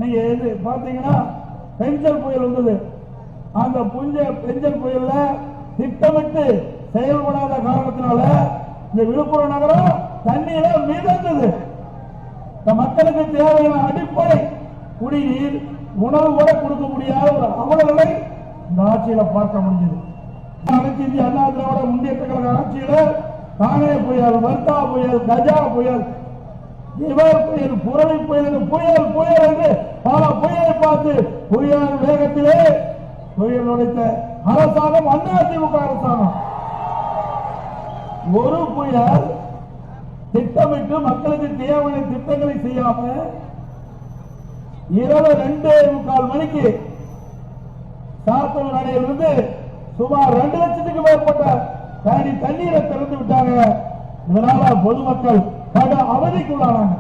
நீங்க பாத்தீங்கன்னா பெஞ்சல் புயல் வந்தது. அந்த பெஞ்சல் புயல்ல திட்டமிட்டு செயல்படாத காரணத்தினால இந்த விழுப்புரம் நகரம் தண்ணீர மிதந்தது. மக்களுக்கு தேவையான அடிப்படை குடிநீர், உணவு கூட கொடுக்க முடியாத ஒரு அவலங்களை இந்த ஆட்சியில பார்க்க முடிஞ்சது. அனைத்து இந்திய அண்ணா திராவிட முன்னேற்ற கழக ஆட்சியில தானே புயல், வர்த்தா புயல், கஜா புயல், இவர் புயல், புரளி புயல், புயல் புயல் என்று பல புயலை பார்த்து புயல் வேகத்திலே புயல் உடைத்த அரசாங்கம் அதிமுக அரசாங்கம். ஒரு புயல் திட்டமிட்டு மக்களுக்கு தேவையான திட்டங்களை செய்யாம இரவு 2:45 மணிக்கு சாத்தூர் அணையிலிருந்து சுமார் 2 லட்சத்துக்கு மேற்பட்ட தண்ணீரை திறந்து விட்டாங்க. இதனால பொதுமக்கள் பல அவதிக்குள்ளானாங்க.